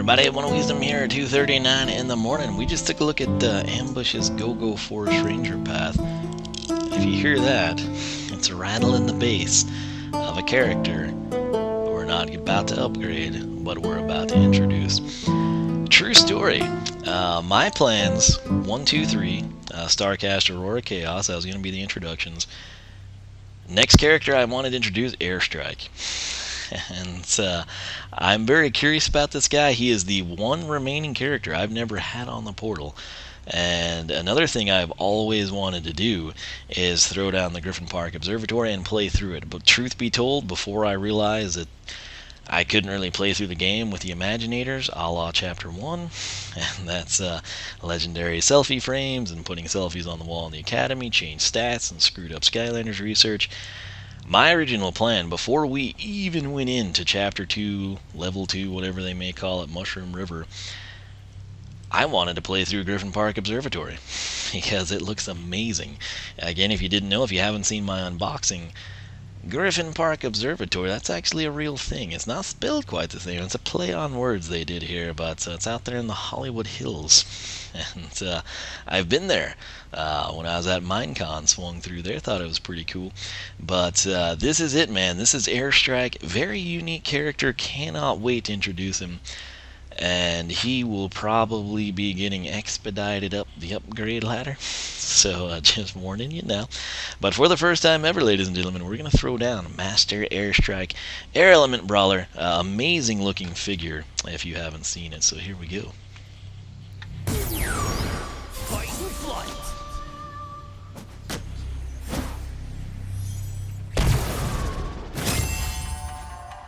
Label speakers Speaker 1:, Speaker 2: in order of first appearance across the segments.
Speaker 1: everybody, One of Wisdom here at 2:39 in the morning. We just took a look at Ambush's Go-Go Forest Ranger path. If you hear that, it's a rattle in the bass of a character we're not about to upgrade, but we're about to introduce. True story. My plans, 1, 2, 3, Starcast, Aurora, Chaos, that was going to be the introductions. Next character I wanted to introduce, Airstrike. And I'm very curious about this guy. He is the one remaining character I've never had on the portal. And another thing I've always wanted to do is throw down the Griffin Park Observatory and play through it. But truth be told, before I realized that I couldn't really play through the game with the Imaginators, a la Chapter 1, and that's legendary selfie frames and putting selfies on the wall in the Academy, changed stats, and screwed up Skylanders research. My original plan, before we even went into Chapter 2, Level 2, whatever they may call it, Mushroom River, I wanted to play through Griffin Park Observatory because it looks amazing. Again, if you didn't know, if you haven't seen my unboxing, Griffin Park Observatory, that's actually a real thing. It's not spelled quite the same. It's a play on words they did here, but it's out there in the Hollywood Hills. And I've been there. When I was at Minecon, swung through there, thought it was pretty cool. But this is it, man. This is Airstrike. Very unique character. Cannot wait to introduce him. And he will probably be getting expedited up the upgrade ladder. So just warning you now. But for the first time ever, ladies and gentlemen, we're going to throw down Master Airstrike, Air Element Brawler. Amazing looking figure if you haven't seen it. So here we go.
Speaker 2: Fight and flight.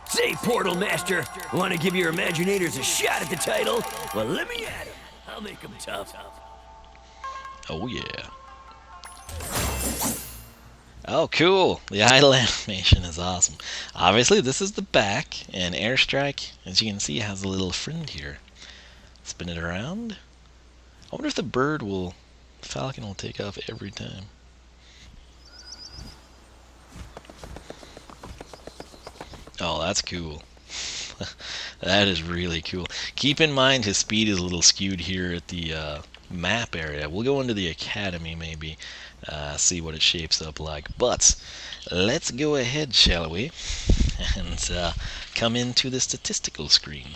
Speaker 2: Say, Portal Master, want to give your Imaginators a shot at the title? Well, let me at 'em. I'll make 'em tough.
Speaker 1: Oh, yeah. Oh, cool. The idle animation is awesome. Obviously, this is the back, and Airstrike, as you can see, has a little friend here. Spin it around. I wonder if the falcon will take off every time. Oh, that's cool. That is really cool. Keep in mind his speed is a little skewed here at the map area. We'll go into the Academy maybe, see what it shapes up like. But let's go ahead, shall we, and come into the statistical screen.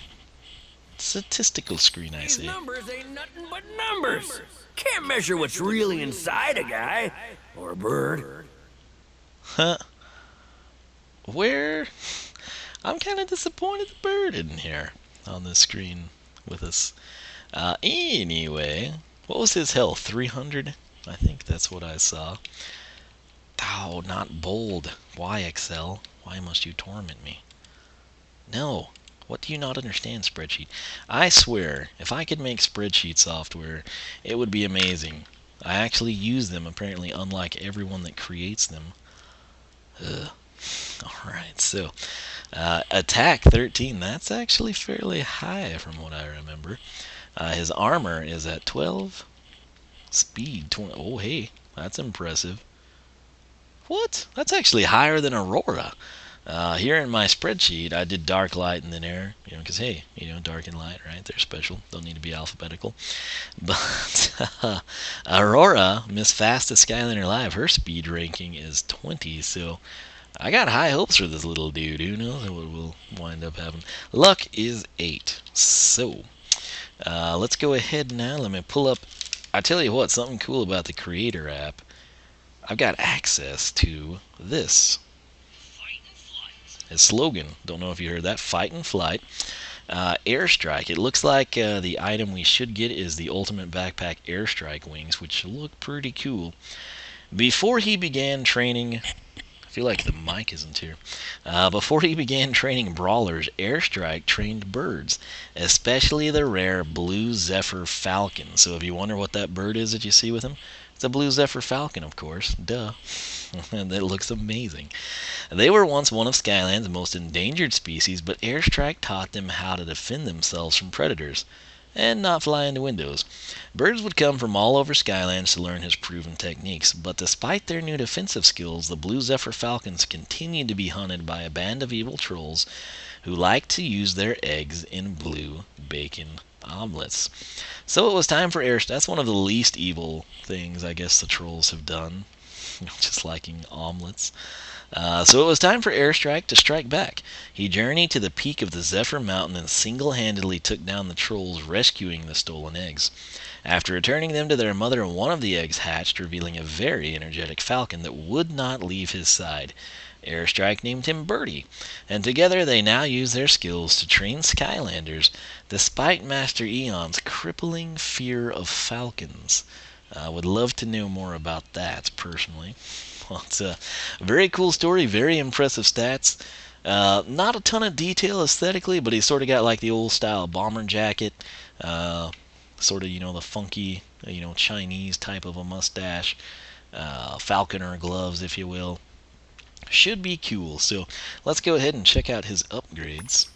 Speaker 1: Statistical screen, I say.
Speaker 2: These numbers ain't nothing but numbers. Can't measure what's really inside a guy or a bird.
Speaker 1: Huh? Where? I'm kind of disappointed the bird isn't here on the screen with us. Anyway, what was his health? 300? I think that's what I saw. Oh, not bold. Why, Excel? Why must you torment me? No. What do you not understand, spreadsheet? I swear, if I could make spreadsheet software, it would be amazing. I actually use them, apparently, unlike everyone that creates them. Ugh. Alright, so attack 13, that's actually fairly high from what I remember. His armor is at 12. Speed 20. Oh, hey, that's impressive. What? That's actually higher than Aurora. Here in my spreadsheet, I did dark, light, and then air, because hey, dark and light, right? They're special. Don't need to be alphabetical. But Aurora, Miss Fastest Skylander Alive, her speed ranking is 20, so I got high hopes for this little dude. Who knows what we'll wind up having. Luck is 8. So, let's go ahead now. Let me pull up. I tell you what, something cool about the Creator app. I've got access to this. His slogan. Don't know if you heard that. Fight and flight. Airstrike. It looks like the item we should get is the Ultimate Backpack Airstrike Wings, which look pretty cool. Before he began training... I feel like the mic isn't here. Before he began training brawlers, Airstrike trained birds, especially the rare Blue Zephyr Falcon. So if you wonder what that bird is that you see with him, it's a Blue Zephyr Falcon, of course. Duh. And it looks amazing. They were once one of Skyland's most endangered species, but Airstrike taught them how to defend themselves from predators and not fly into windows. Birds would come from all over Skylands to learn his proven techniques, but despite their new defensive skills, the Blue Zephyr Falcons continued to be hunted by a band of evil trolls who like to use their eggs in blue bacon omelets. So it was time for air. That's one of the least evil things I guess the trolls have done, just liking omelets. So it was time for Airstrike to strike back. He journeyed to the peak of the Zephyr Mountain and single-handedly took down the trolls, rescuing the stolen eggs. After returning them to their mother, one of the eggs hatched, revealing a very energetic falcon that would not leave his side. Airstrike named him Birdie, and together they now use their skills to train Skylanders, despite Master Eon's crippling fear of falcons. I would love to know more about that, personally. Well, it's a very cool story, very impressive stats. Not a ton of detail aesthetically, but he's sort of got like the old style bomber jacket, sort of, the funky, Chinese type of a mustache, falconer gloves, if you will. Should be cool. So let's go ahead and check out his upgrades.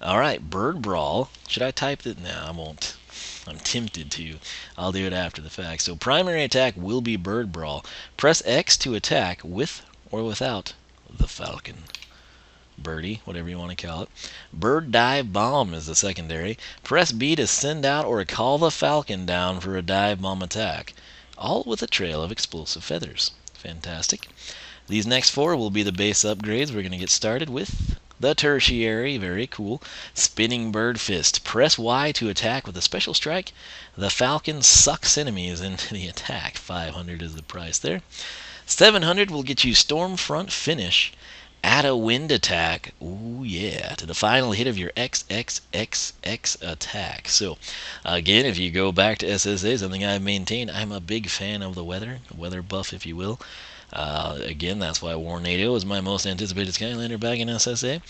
Speaker 1: Alright, Bird Brawl. Should I type it? No, I won't. I'm tempted to. I'll do it after the fact. So primary attack will be Bird Brawl. Press X to attack with or without the Falcon. Birdie, whatever you want to call it. Bird Dive Bomb is the secondary. Press B to send out or call the Falcon down for a dive bomb attack. All with a trail of explosive feathers. Fantastic. These next four will be the base upgrades. We're going to get started with the tertiary, very cool. Spinning Bird Fist. Press Y to attack with a special strike. The Falcon sucks enemies into the attack. 500 is the price there. 700 will get you Stormfront Finish. Add a wind attack. Ooh, yeah. To the final hit of your XXXX attack. So, again, if you go back to SSA, something I've maintained, I'm a big fan of the weather buff, if you will. Again, that's why Warnado is my most anticipated Skylander back in SSA.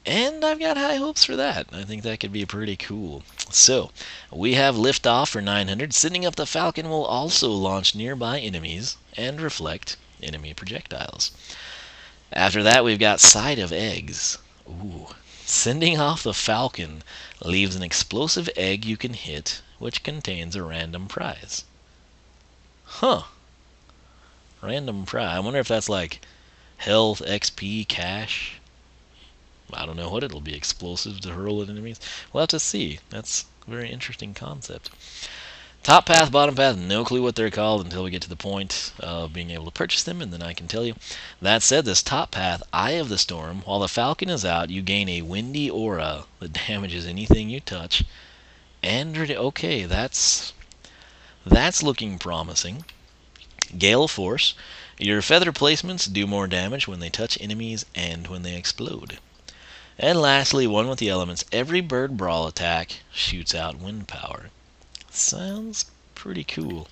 Speaker 1: And I've got high hopes for that. I think that could be pretty cool. So, we have liftoff for 900. Sending up the Falcon will also launch nearby enemies and reflect enemy projectiles. After that, we've got Side of Eggs. Ooh. Sending off the Falcon leaves an explosive egg you can hit, which contains a random prize. Huh. Random prize. I wonder if that's like health, XP, cash. I don't know what it'll be. Explosives to hurl at enemies. We'll have to see. That's a very interesting concept. Top path, bottom path, no clue what they're called until we get to the point of being able to purchase them, and then I can tell you. That said, this top path, Eye of the Storm, while the Falcon is out, you gain a windy aura that damages anything you touch. And, okay, that's looking promising. Gale Force. Your feather placements do more damage when they touch enemies and when they explode. And lastly, one with the elements. Every Bird Brawl attack shoots out wind power. Sounds pretty cool.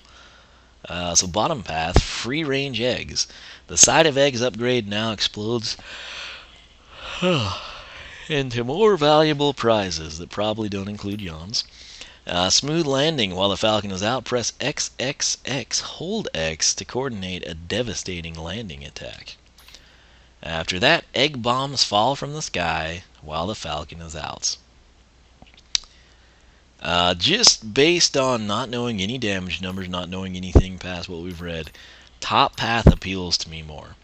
Speaker 1: So bottom path, free range eggs. The Side of Eggs upgrade now explodes into more valuable prizes that probably don't include yawns. Smooth landing while the Falcon is out. Press XXX, hold X to coordinate a devastating landing attack. After that, egg bombs fall from the sky while the Falcon is out. Just based on not knowing any damage numbers, not knowing anything past what we've read, top path appeals to me more.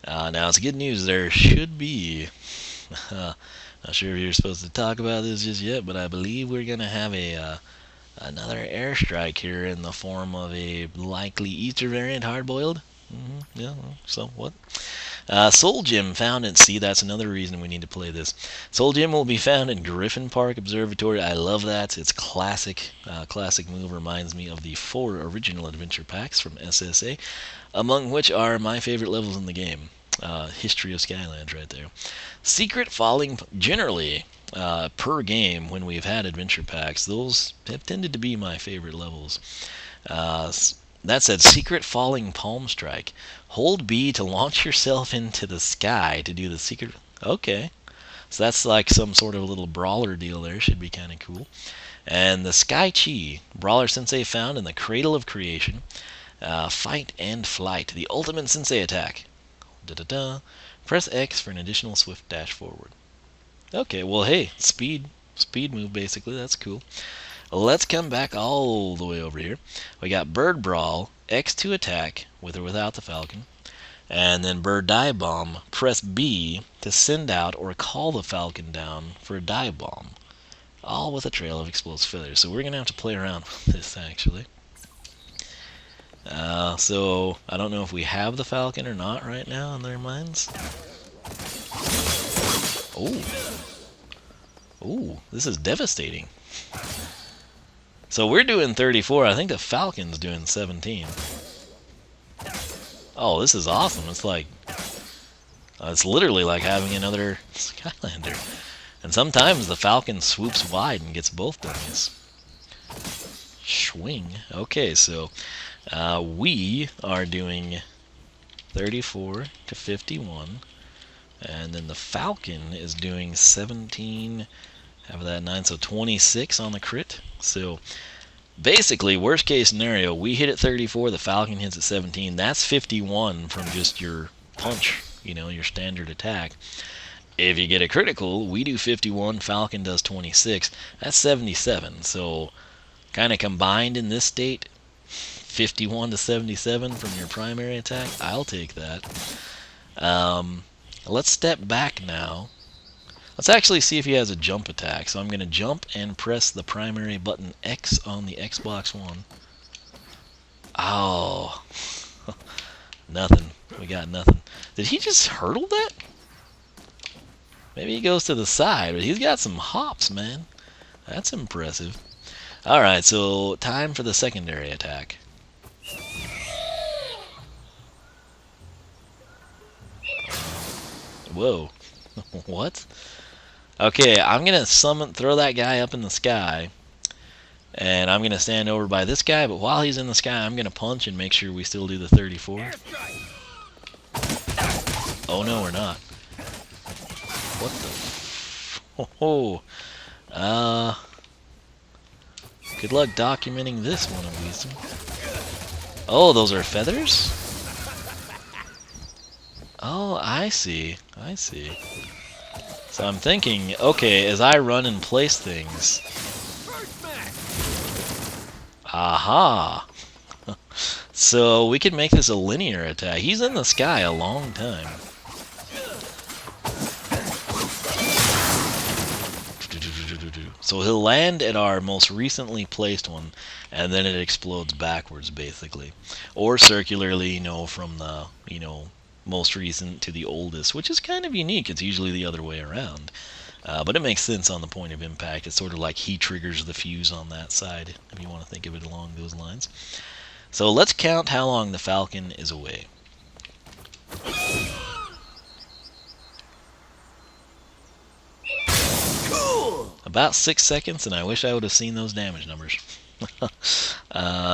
Speaker 1: Now, it's good news. There should be... not sure if you're supposed to talk about this just yet, but I believe we're going to have another airstrike here in the form of a likely Easter variant hard-boiled. Yeah, somewhat. Soul Gem found at sea. That's another reason we need to play this. Soul Gem will be found in Griffin Park Observatory. I love that. It's classic. Classic move. Reminds me of the 4 original adventure packs from SSA, among which are my favorite levels in the game. History of Skylanders right there. Secret Falling. Generally, per game, when we've had adventure packs, those have tended to be my favorite levels. That said, Secret Falling Palm Strike. Hold B to launch yourself into the sky to do the secret... Okay. So that's like some sort of a little brawler deal there. Should be kind of cool. And the Sky Chi. Brawler Sensei found in the Cradle of Creation. Fight and Flight. The ultimate Sensei attack. Da-da-da. Press X for an additional swift dash forward. Okay, well, hey. Speed move, basically. That's cool. Let's come back all the way over here. We got Bird Brawl, X to attack, with or without the Falcon. And then bird dive bomb, press B to send out or call the falcon down for a dive bomb. All with a trail of explosive feathers. So we're going to have to play around with this, actually. So I don't know if we have the falcon or not right now in their minds. Oh. Oh, this is devastating. So we're doing 34. I think the falcon's doing 17. Oh, this is awesome. It's like... it's literally like having another Skylander. And sometimes the falcon swoops wide and gets both dummies. Swing. Okay, so we are doing 34 to 51. And then the falcon is doing 17, half of that 9, so 26 on the crit. So basically, worst case scenario, we hit at 34, the falcon hits at 17. That's 51 from just your punch, you know, your standard attack. If you get a critical, we do 51, falcon does 26. That's 77. So kind of combined in this state, 51 to 77 from your primary attack. I'll take that. Let's step back now. Let's actually see if he has a jump attack. So I'm going to jump and press the primary button X on the Xbox One. Oh. Nothing. We got nothing. Did he just hurdle that? Maybe he goes to the side, but he's got some hops, man. That's impressive. Alright, so time for the secondary attack. Whoa. What? Okay, I'm going to throw that guy up in the sky. And I'm going to stand over by this guy, but while he's in the sky, I'm going to punch and make sure we still do the 34. Oh no, we're not. What the good luck documenting this one of Wiisdom. Oh, those are feathers? Oh, I see. I see. So I'm thinking, okay, as I run and place things... Aha! So we could make this a linear attack. He's in the sky a long time. So he'll land at our most recently placed one, and then it explodes backwards, basically. Or circularly, you know, from the, you know, most recent to the oldest, which is kind of unique. It's usually the other way around. But it makes sense on the point of impact. It's sort of like he triggers the fuse on that side, if you want to think of it along those lines. So let's count how long the falcon is away. About 6 seconds, and I wish I would have seen those damage numbers.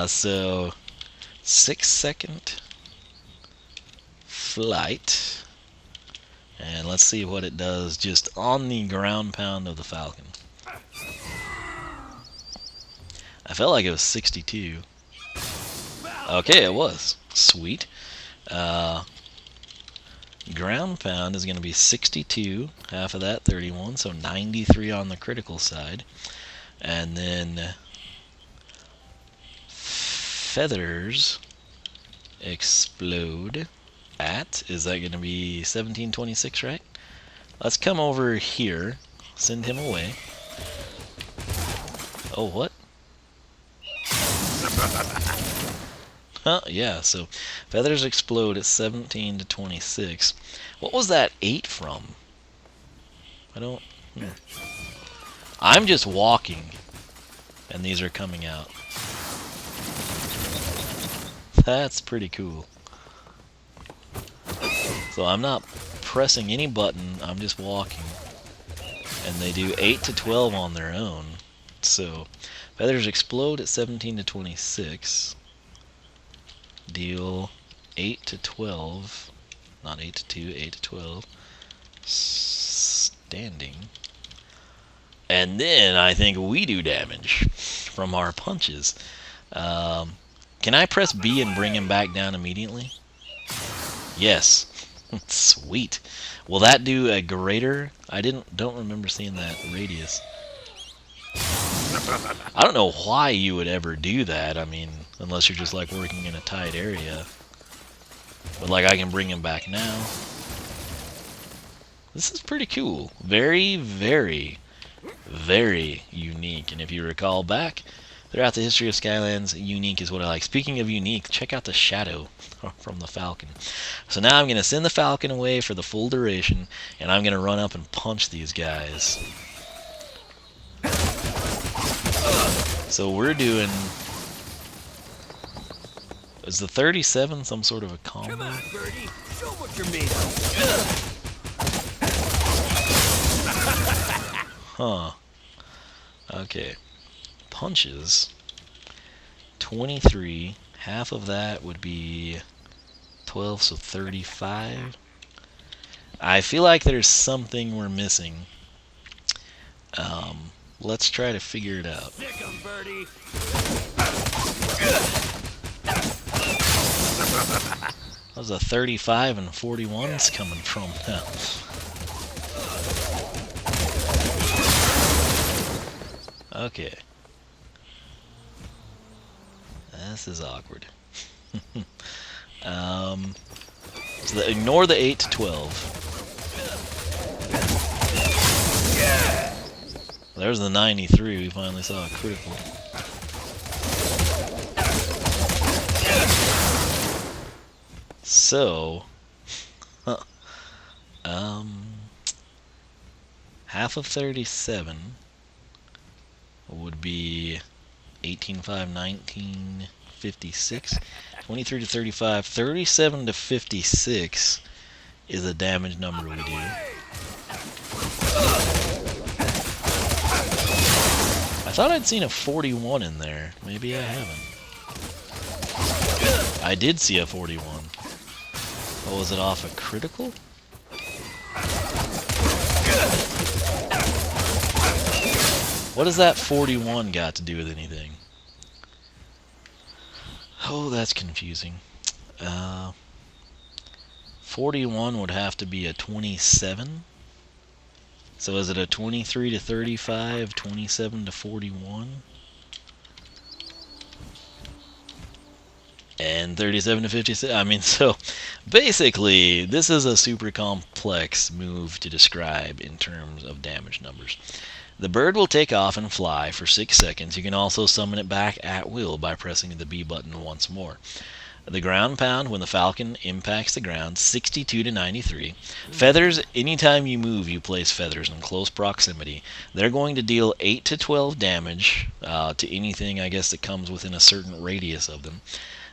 Speaker 1: So 6-second flight, and let's see what it does just on the ground pound of the falcon. I felt like it was 62. Okay, it was. Sweet. Ground pound is going to be 62, half of that 31, so 93 on the critical side. And then feathers explode at, is that going to be 1726, right? Let's come over here, send him away. Oh, what? Huh, yeah, so feathers explode at 17 to 26. What was that 8 from? I don't... I'm just walking, and these are coming out. That's pretty cool. So I'm not pressing any button, I'm just walking. And they do 8 to 12 on their own. So, feathers explode at 17 to 26. Deal 8 to 12, not 8 to 2, 8 to 12, standing. And then I think we do damage from our punches. Can I press B and bring him back down immediately? Yes. Sweet. Will that do a greater? I don't remember seeing that radius. I don't know why you would ever do that. I mean, unless you're just like working in a tight area. But like I can bring him back now. This is pretty cool. Very, very, very unique. And if you recall back throughout the history of Skylands, unique is what I like. Speaking of unique, check out the shadow from the Falcon. So now I'm going to send the Falcon away for the full duration, and I'm going to run up and punch these guys. So we're doing... Is the 37 some sort of a combo?
Speaker 2: Come on, Birdie. Show what you're made of.
Speaker 1: Huh. Okay. Punches. 23. Half of that would be 12, so 35. I feel like there's something we're missing. Let's try to figure it out.
Speaker 2: Sick 'em, Birdie.
Speaker 1: How's a 35 and 41's coming from now? Okay. This is awkward. So ignore the 8 to 12. There's the 93. We finally saw a critical. So, half of 37 would be 18, 5, 19, 56. 23 to 35. 37 to 56 is a damage number we do. I thought I'd seen a 41 in there. Maybe I haven't. I did see a 41. Oh, was it off a critical? What has that 41 got to do with anything? Oh, that's confusing. 41 would have to be a 27. So is it a 23 to 35, 27 to 41? And 37 to 56. I mean, so basically, this is a super complex move to describe in terms of damage numbers. The bird will take off and fly for 6 seconds. You can also summon it back at will by pressing the B button once more. The ground pound when the Falcon impacts the ground, 62 to 93. Feathers, anytime you move, you place feathers in close proximity. They're going to deal 8 to 12 damage to anything, I guess, that comes within a certain radius of them.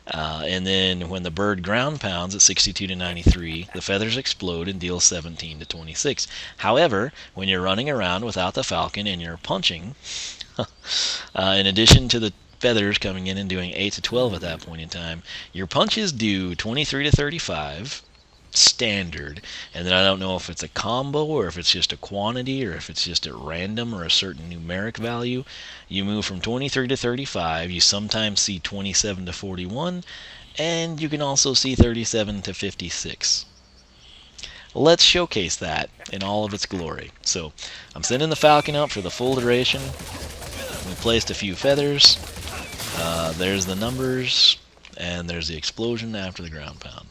Speaker 1: And then when the bird ground pounds at 62 to 93, the feathers explode and deal 17 to 26. However, when you're running around without the Falcon and you're punching, in addition to the feathers coming in and doing 8 to 12 at that point in time, your punches do 23 to 35 standard, and then I don't know if it's a combo or if it's just a quantity or if it's just at random or a certain numeric value. You move from 23 to 35. You sometimes see 27 to 41, and you can also see 37 to 56. Let's showcase that in all of its glory. So I'm sending the Falcon up for the full duration. We placed a few feathers. There's the numbers, and there's the explosion after the ground pound.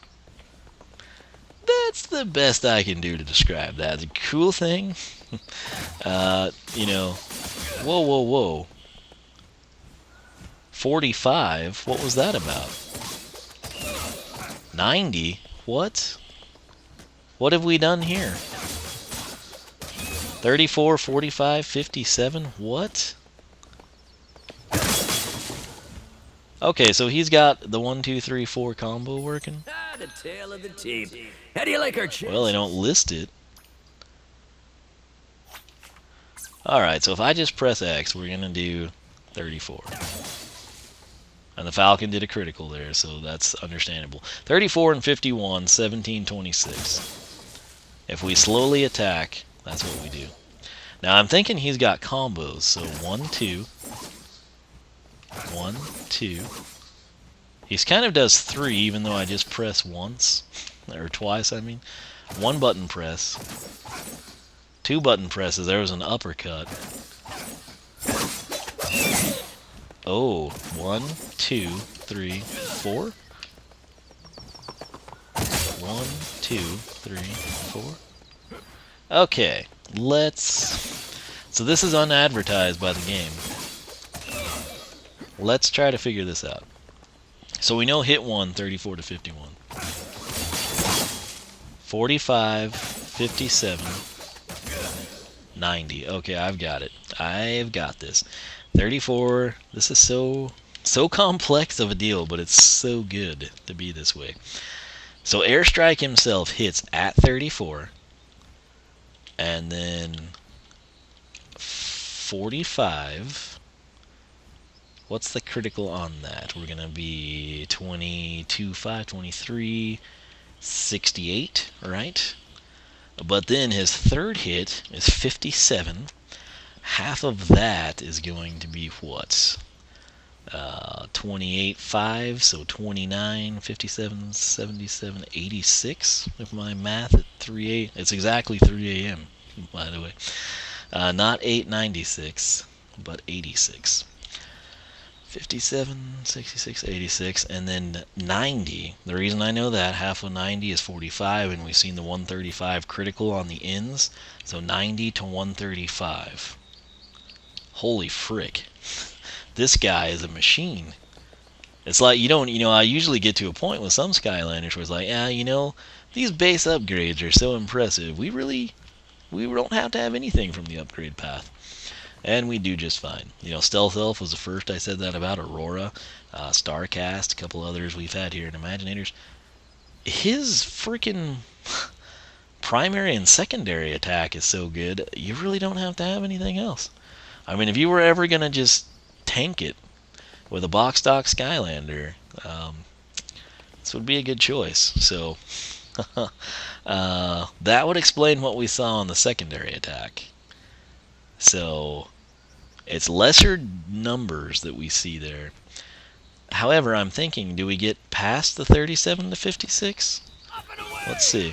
Speaker 1: That's the best I can do to describe that. The cool thing, you know, whoa. 45, what was that about? 90, what? What have we done here? 34, 45, 57, what? Okay, so he's got the 1, 2, 3, 4 combo working.
Speaker 2: Ah, the tail of the tape. How do you like our chance?
Speaker 1: Well, they don't list it. Alright, so if I just press X, we're going to do 34. And the Falcon did a critical there, so that's understandable. 34 and 51, 17, 26. If we slowly attack, that's what we do. Now, I'm thinking he's got combos, so 1, 2... 1, 2. He kind of does 3, even though I just press once. Or twice, I mean. 1 button press. 2 button presses. There was an uppercut. Oh, 1, 2, 3, 4. 1, 2, 3, 4. Okay, so this is unadvertised by the game. Let's try to figure this out. So we know hit 1, 34 to 51. 45, 57, 90. Okay, I've got it. I've got this. 34, this is so complex of a deal, but it's so good to be this way. So Airstrike himself hits at 34, and then 45. What's the critical on that? We're going to be 22, 5, 23, 68, right? But then his third hit is 57. Half of that is going to be what? 28, 5, so 29, 57, 77, 86. If my math at 3 it's exactly 3 a.m., by the way. Not 896, but 86. 57, 66, 86, and then 90. The reason I know that, half of 90 is 45, and we've seen the 135 critical on the ends, so 90 to 135. Holy frick. This guy is a machine. It's like, I usually get to a point with some Skylanders where it's like, these base upgrades are so impressive. We don't have to have anything from the upgrade path. And we do just fine. Stealth Elf was the first I said that about. Aurora, Starcast, a couple others we've had here in Imaginators. His freaking primary and secondary attack is so good, you really don't have to have anything else. I mean, if you were ever going to just tank it with a box stock Skylander, this would be a good choice. So that would explain what we saw on the secondary attack. So it's lesser numbers that we see there. However, I'm thinking, do we get past the 37 to 56? Let's see.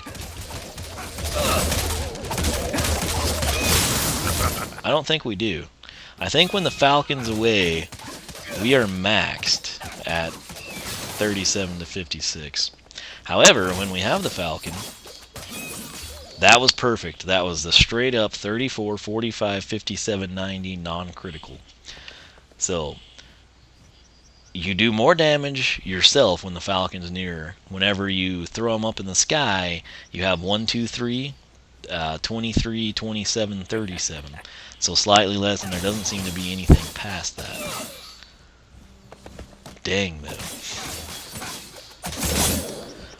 Speaker 1: I don't think we do. I think when the Falcon's away, we are maxed at 37 to 56. However, when we have the Falcon, that was perfect. That was the straight up 34, 45, 57, 90 non-critical. So you do more damage yourself when the Falcon's nearer. Whenever you throw them up in the sky, you have 1, 2, 3, 23, 27, 37. So slightly less, and there doesn't seem to be anything past that. Dang, though.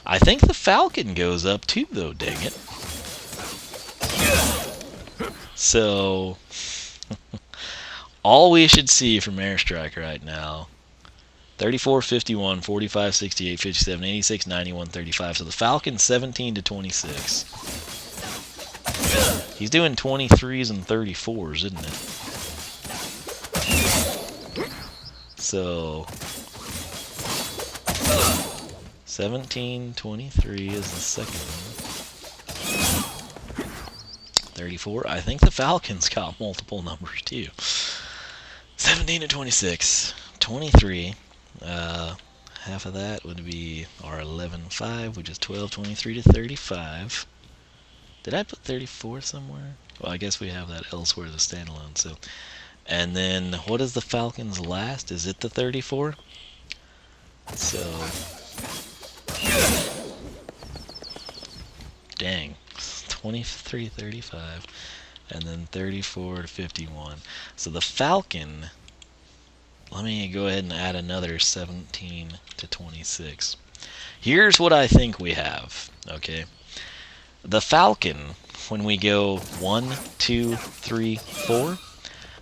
Speaker 1: I think the Falcon goes up too, though, dang it. So, all we should see from Airstrike right now, 34, 51, 45, 68, 57, 86, 91, 35. So the Falcon's 17 to 26. He's doing 23s and 34s, isn't it? So 17, 23 is the second one. 34. I think the Falcon's got multiple numbers too. 17 to 26. 23. Half of that would be our 11.5, which is 12, 23 to 35. Did I put 34 somewhere? Well, I guess we have that elsewhere as a standalone. So, and then what is the Falcon's last? Is it the 34? So, dang, 23, 35, and then 34 to 51. So the Falcon, let me go ahead and add another 17 to 26. Here's what I think we have, okay? The Falcon, when we go 1, 2, 3, 4,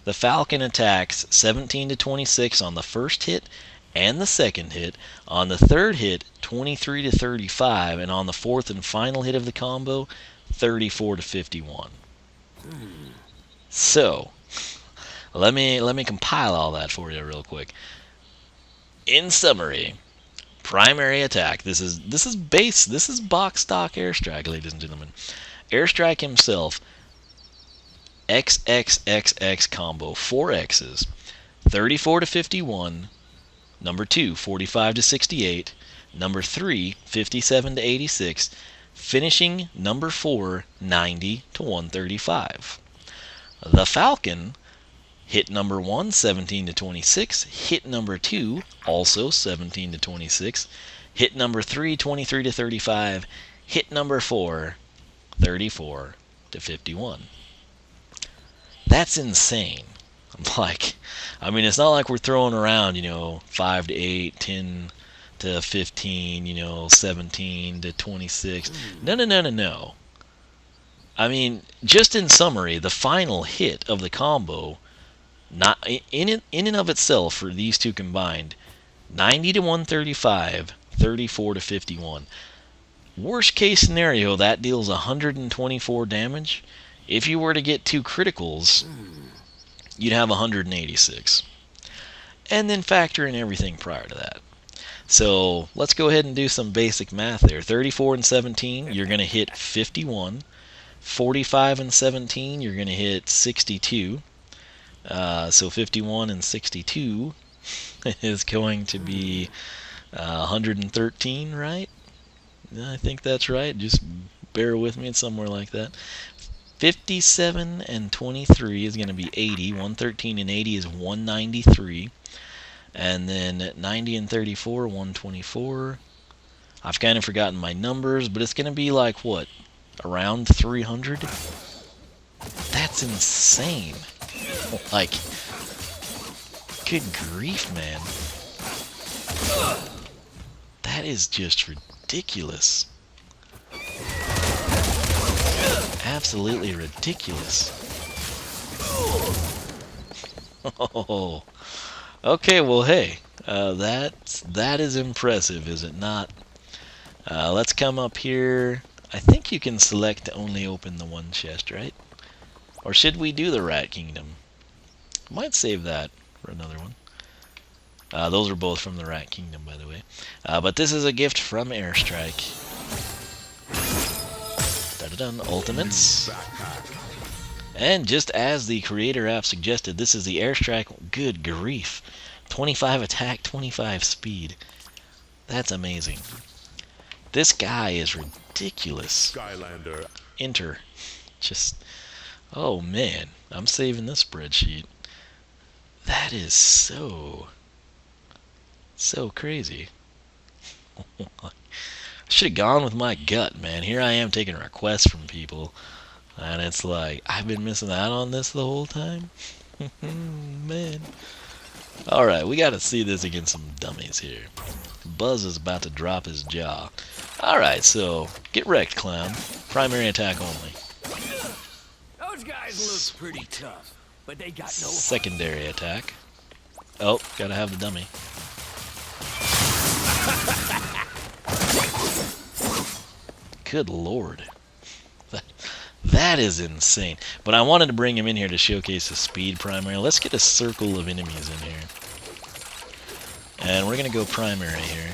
Speaker 1: the Falcon attacks 17 to 26 on the first hit and the second hit. On the third hit, 23 to 35, and on the fourth and final hit of the combo, 34 to 51. So, let me compile all that for you real quick. In summary, primary attack. This is base. This is box stock Airstrike, ladies and gentlemen. Airstrike himself, XXXX combo, 4 X's, 34 to 51, Number 2, 45 to 68. Number 3, 57 to 86. Finishing number 4, 90 to 135. The Falcon hit number 1, 17 to 26. Hit number 2, also 17 to 26. Hit number 3, 23 to 35. Hit number 4, 34 to 51. That's insane. I mean, it's not like we're throwing around, 5 to 8, 10 to 15, 17 to 26. No. I mean, just in summary, the final hit of the combo, not in and of itself for these two combined, 90 to 135, 34 to 51. Worst case scenario, that deals 124 damage. If you were to get 2 criticals, you'd have 186. And then factor in everything prior to that. So let's go ahead and do some basic math there. 34 and 17, you're going to hit 51. 45 and 17, you're going to hit 62. So 51 and 62 is going to be 113, right? I think that's right. Just bear with me. It's somewhere like that. 57 and 23 is going to be 80. 113 and 80 is 193. And then 90 and 34, 124. I've kind of forgotten my numbers, but it's going to be like, what, around 300? That's insane. Like, good grief, man. That is just ridiculous. Absolutely ridiculous. Oh. Okay, well, hey, that is impressive, is it not? Let's come up here. I think you can select to only open the one chest, right? Or should we do the Rat Kingdom? Might save that for another one. Those are both from the Rat Kingdom, by the way. But this is a gift from Airstrike. Da-da-dun, Ultimates. And just as the creator app suggested, this is the Airstrike. Good grief. 25 attack, 25 speed. That's amazing. This guy is ridiculous.
Speaker 3: Skylander.
Speaker 1: Enter. Just, oh man. I'm saving this spreadsheet. That is so crazy. I should have gone with my gut, man. Here I am taking requests from people. And it's like, I've been missing out on this the whole time? Man. Alright, we gotta see this against some dummies here. Buzz is about to drop his jaw. Alright, so, get wrecked, clown. Primary attack only.
Speaker 2: Those guys look pretty tough, but they got no
Speaker 1: Secondary attack. Oh, gotta have the dummy. Good lord. That is insane. But I wanted to bring him in here to showcase his speed primary. Let's get a circle of enemies in here. And we're going to go primary here.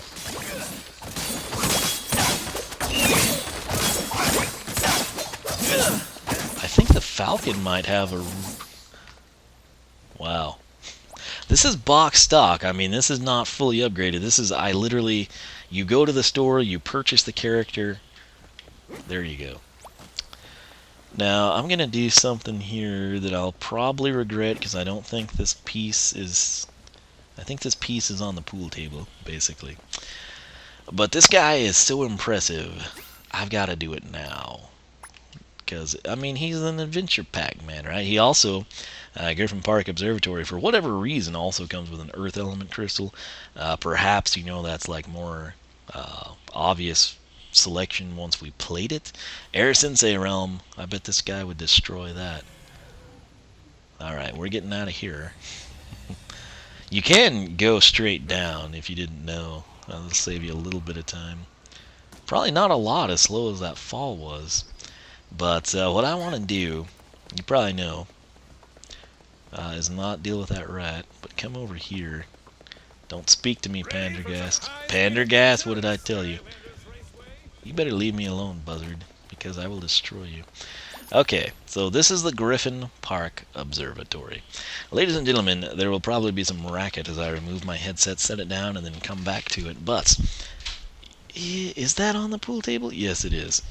Speaker 1: I think the Falcon might have a... Wow. This is box stock. I mean, this is not fully upgraded. This is, I literally, you go to the store, you purchase the character. There you go. Now, I'm going to do something here that I'll probably regret because I don't think this piece is... I think this piece is on the pool table, basically. But this guy is so impressive, I've got to do it now. Because, I mean, he's an adventure pack, man, right? He also, Griffin Park Observatory, for whatever reason, also comes with an earth element crystal. Perhaps, that's like more obvious selection once we played it. Air Sensei Realm, I bet this guy would destroy that. Alright, we're getting out of here. You can go straight down if you didn't know. That'll save you a little bit of time. Probably not a lot, as slow as that fall was. But what I want to do, you probably know, is not deal with that rat, but come over here. Don't speak to me, Pendergast. Pendergast, what did I tell you? You better leave me alone, buzzard, because I will destroy you. Okay, so this is the Griffin Park Observatory. Ladies and gentlemen, there will probably be some racket as I remove my headset, set it down, and then come back to it, but is that on the pool table? Yes, it is.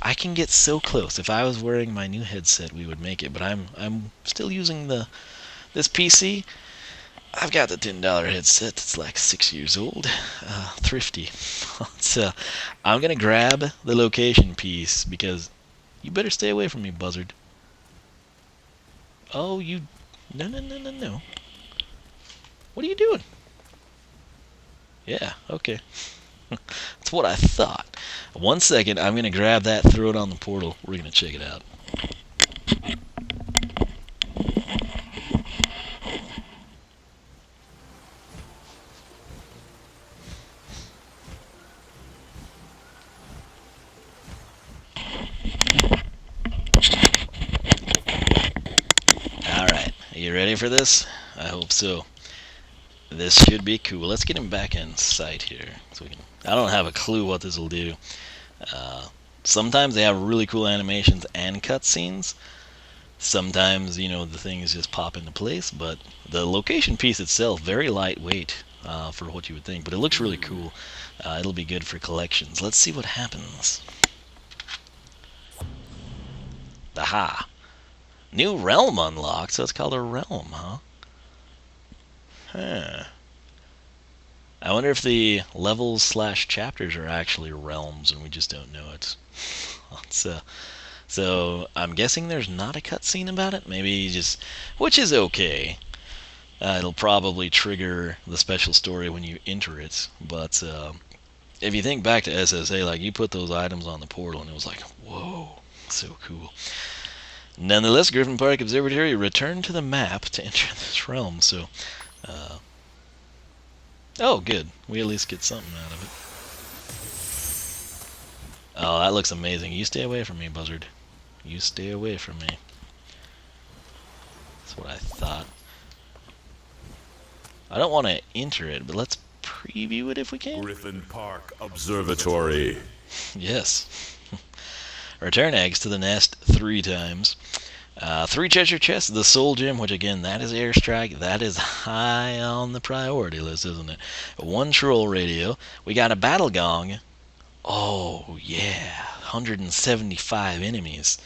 Speaker 1: I can get so close. If I was wearing my new headset, we would make it, but I'm still using this PC. I've got the $10 headset that's like 6 years old, thrifty. So I'm gonna grab the location piece because you better stay away from me, buzzard. Oh, you... No. What are you doing? Yeah, okay. That's what I thought. 1 second, I'm going to grab that, throw it on the portal. We're going to check it out. Alright, are you ready for this? I hope so. This should be cool. Let's get him back in sight here. So we can. I don't have a clue what this will do. Sometimes they have really cool animations and cutscenes. Sometimes, the things just pop into place. But the location piece itself, very lightweight for what you would think. But it looks really cool. It'll be good for collections. Let's see what happens. Aha! New realm unlocked, so it's called a realm, huh? Huh. I wonder if the levels / chapters are actually realms and we just don't know it. So I'm guessing there's not a cutscene about it. Maybe just, which is okay. It'll probably trigger the special story when you enter it. But if you think back to SSA, like you put those items on the portal and it was like, whoa, so cool. Nonetheless, Griffin Park Observatory returned to the map to enter this realm. So, oh, good. We at least get something out of it. Oh, that looks amazing. You stay away from me, buzzard. You stay away from me. That's what I thought. I don't want to enter it, but let's preview it if we can.
Speaker 3: Griffin Park Observatory.
Speaker 1: Yes. Return eggs to the nest 3 times. 3 treasure chests, the soul gem, which again, that is airstrike. That is high on the priority list, isn't it? 1 troll radio. We got a battle gong. Oh, yeah. 175 enemies.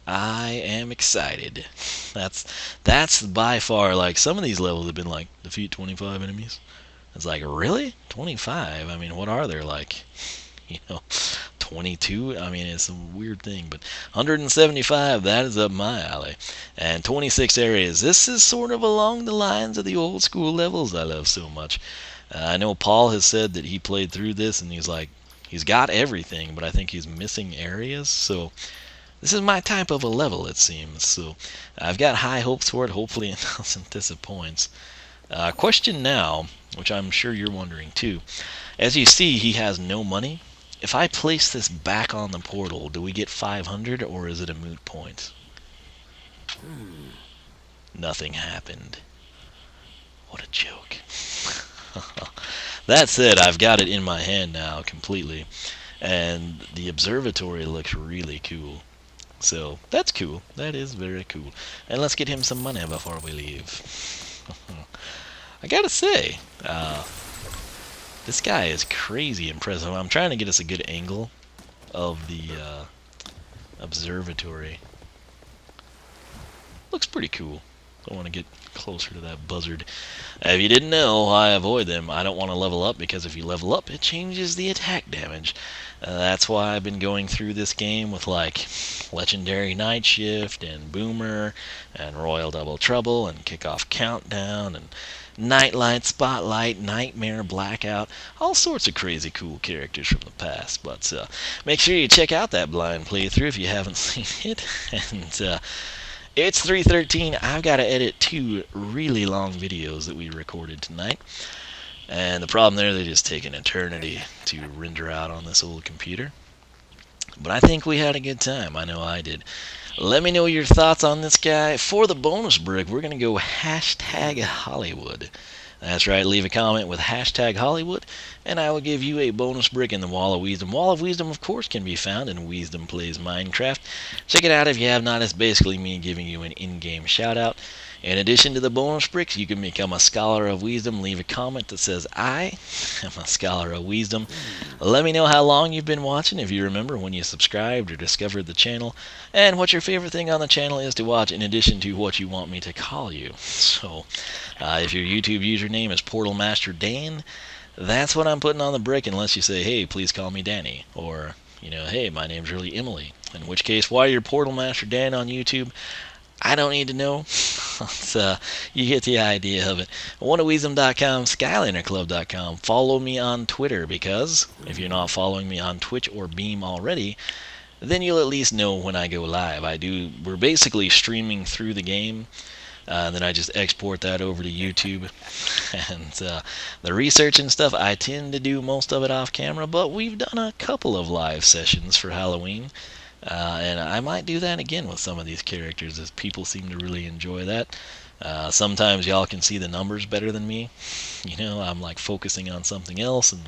Speaker 1: I am excited. That's by far, like, some of these levels have been like, defeat 25 enemies. It's like, really? 25? I mean, what are there, like, 22? I mean, it's a weird thing, but 175, that is up my alley. And 26 areas. This is sort of along the lines of the old school levels I love so much. I know Paul has said that he played through this, and he's like, he's got everything, but I think he's missing areas, so this is my type of a level, it seems. So I've got high hopes for it. Hopefully it doesn't disappoint. Question now, which I'm sure you're wondering too. As you see, he has no money. If I place this back on the portal, do we get 500 or is it a moot point? Nothing happened. What a joke. That said, I've got it in my hand now completely. And the observatory looks really cool. So that's cool. That is very cool. And let's get him some money before we leave. I gotta say, this guy is crazy impressive. I'm trying to get us a good angle of the observatory. Looks pretty cool. I want to get closer to that buzzard. If you didn't know, I avoid them. I don't want to level up because if you level up, it changes the attack damage. That's why I've been going through this game with like Legendary Night Shift and Boomer and Royal Double Trouble and Kickoff Countdown and Nightlight, Spotlight, Nightmare, Blackout, all sorts of crazy cool characters from the past. But make sure you check out that blind playthrough if you haven't seen it. And it's 3:13. I've got to edit 2 really long videos that we recorded tonight. And the problem there, they just take an eternity to render out on this old computer. But I think we had a good time. I know I did. Let me know your thoughts on this guy. For the bonus brick, we're going to go #Hollywood. That's right, leave a comment with hashtag Hollywood, and I will give you a bonus brick in the Wall of Wisdom. Wall of Wisdom, of course, can be found in Wisdom Plays Minecraft. Check it out if you have not. It's basically me giving you an in-game shout-out. In addition to the bonus bricks, you can become a Scholar of Wiisdom. Leave a comment that says, I am a Scholar of Wiisdom. Let me know how long you've been watching, if you remember when you subscribed or discovered the channel, and what your favorite thing on the channel is to watch, in addition to what you want me to call you. So, if your YouTube username is Portal Master Dan, that's what I'm putting on the brick, unless you say, hey, please call me Danny, or, hey, my name's really Emily. In which case, why you're Portal Master Dan on YouTube, I don't need to know. You get the idea of it. OneOfWisdom.com, SkylanderClub.com. Follow me on Twitter, because if you're not following me on Twitch or Beam already, then you'll at least know when I go live. We're basically streaming through the game, and then I just export that over to YouTube. And the research and stuff, I tend to do most of it off camera, but we've done a couple of live sessions for Halloween. And I might do that again with some of these characters, as people seem to really enjoy that. Sometimes y'all can see the numbers better than me. I'm like focusing on something else, and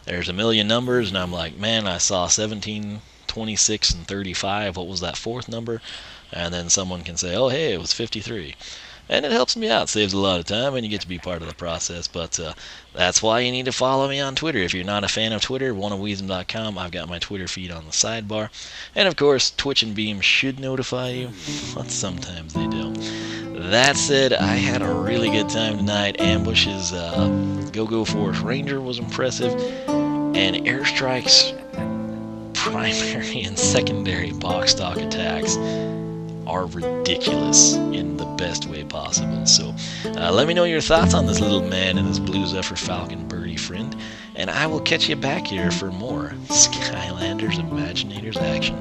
Speaker 1: there's a million numbers, and I'm like, man, I saw 17, 26, and 35. What was that fourth number? And then someone can say, oh, hey, it was 53. And it helps me out, saves a lot of time, and you get to be part of the process. But that's why you need to follow me on Twitter. If you're not a fan of Twitter, oneofwisdom.com, I've got my Twitter feed on the sidebar. And of course, Twitch and Beam should notify you, but sometimes they don't. That said, I had a really good time tonight. Ambush's Go-Go Force Ranger was impressive, and Airstrike's primary and secondary box stock attacks are ridiculous in the best way possible. So let me know your thoughts on this little man and his Blue Zephyr Falcon birdie friend, and I will catch you back here for more Skylanders Imaginators action.